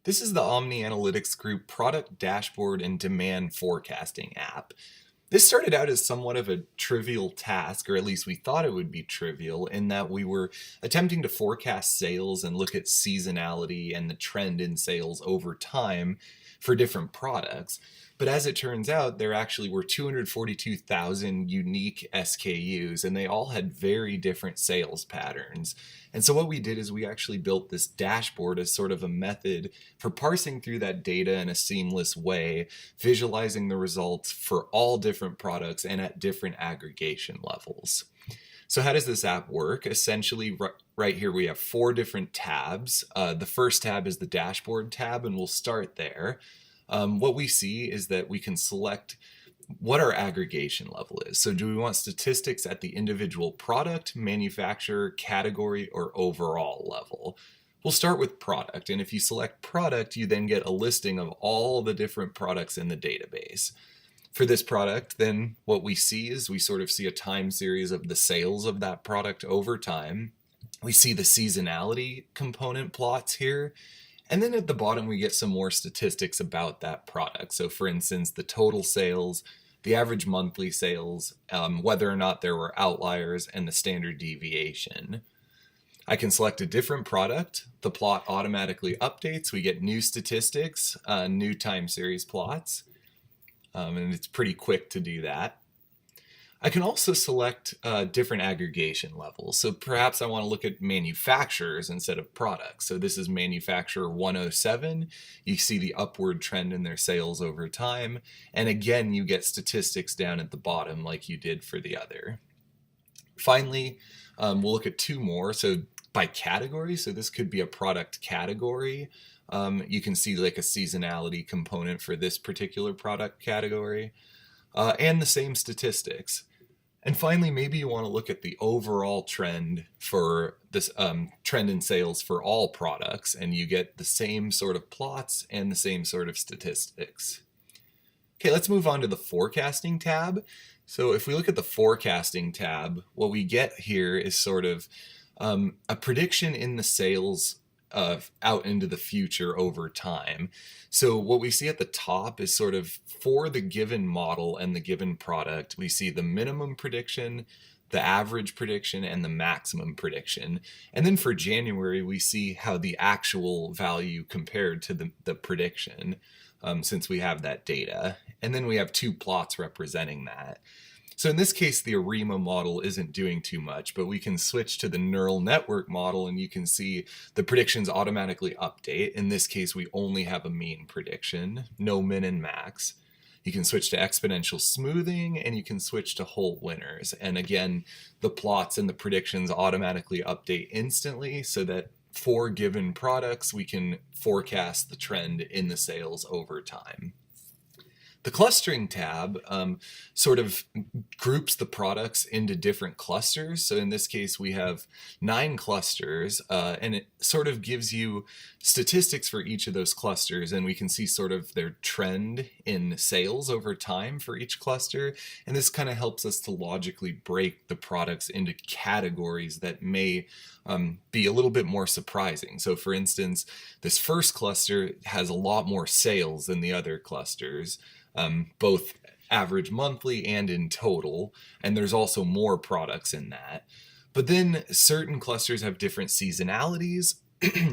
This is the Omni Analytics Group product dashboard and demand forecasting app. This started out as somewhat of a trivial task, or at least we thought it would be trivial, in that we were attempting to forecast sales and look at seasonality and the trend in sales over time for different products. But as it turns out, there actually were 242,000 unique SKUs, and they all had very different sales patterns. And so what we did is we actually built this dashboard as sort of a method for parsing through that data in a seamless way, visualizing the results for all different products and at different aggregation levels. So how does this app work? Essentially, right here we have four different tabs. The first tab is the dashboard tab, and we'll start there. What we see is that we can select what our aggregation level is. So do we want statistics at the individual product, manufacturer, category, or overall level? We'll start with product, and if you select product, you then get a listing of all the different products in the database. For this product, then what we see is we sort of see a time series of the sales of that product over time. We see the seasonality component plots here. And then at the bottom, we get some more statistics about that product. So for instance, the total sales, the average monthly sales, whether or not there were outliers, and the standard deviation. I can select a different product. The plot automatically updates. We get new statistics, new time series plots, and it's pretty quick to do that. I can also select different aggregation levels. So perhaps I want to look at manufacturers instead of products. So this is manufacturer 107. You see the upward trend in their sales over time. And again, you get statistics down at the bottom like you did for the other. Finally, we'll look at two more. So by category, so this could be a product category. You can see like a seasonality component for this particular product category. And the same statistics. And finally, maybe you want to look at the overall trend for this trend in sales for all products, and you get the same sort of plots and the same sort of statistics. Okay, let's move on to the forecasting tab. So if we look at the forecasting tab, what we get here is sort of a prediction in the sales out into the future over time. So what we see at the top is sort of for the given model and the given product, we see the minimum prediction, the average prediction, and the maximum prediction. And then for January, we see how the actual value compared to the prediction, since we have that data. And then we have two plots representing that. So in this case, the ARIMA model isn't doing too much, but we can switch to the neural network model and you can see the predictions automatically update. In this case, we only have a mean prediction, no min and max. You can switch to exponential smoothing and you can switch to whole winners. And again, the plots and the predictions automatically update instantly so that for given products, we can forecast the trend in the sales over time. The clustering tab sort of groups the products into different clusters. So in this case, we have 9 clusters, and it sort of gives you statistics for each of those clusters, and we can see sort of their trend in sales over time for each cluster. And this kind of helps us to logically break the products into categories that may be a little bit more surprising. So for instance, this first cluster has a lot more sales than the other clusters. Both average monthly and in total, and there's also more products in that. But then certain clusters have different seasonalities.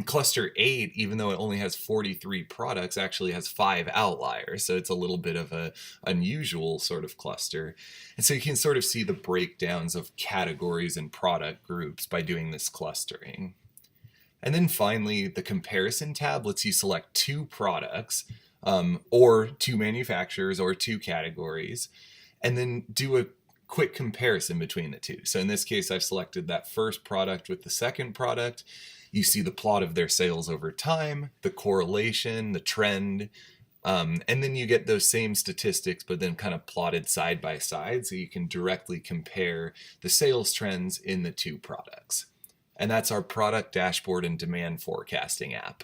Cluster 8, even though it only has 43 products, actually has 5 outliers, so it's a little bit of a unusual sort of cluster. And so you can sort of see the breakdowns of categories and product groups by doing this clustering. And then finally, the comparison tab lets you select 2 products, or 2 manufacturers or 2 categories, and then do a quick comparison between the two. So in this case, I've selected that first product with the second product. You see the plot of their sales over time, the correlation, the trend, and then you get those same statistics, but then kind of plotted side by side, so you can directly compare the sales trends in the 2 products. And that's our product dashboard and demand forecasting app.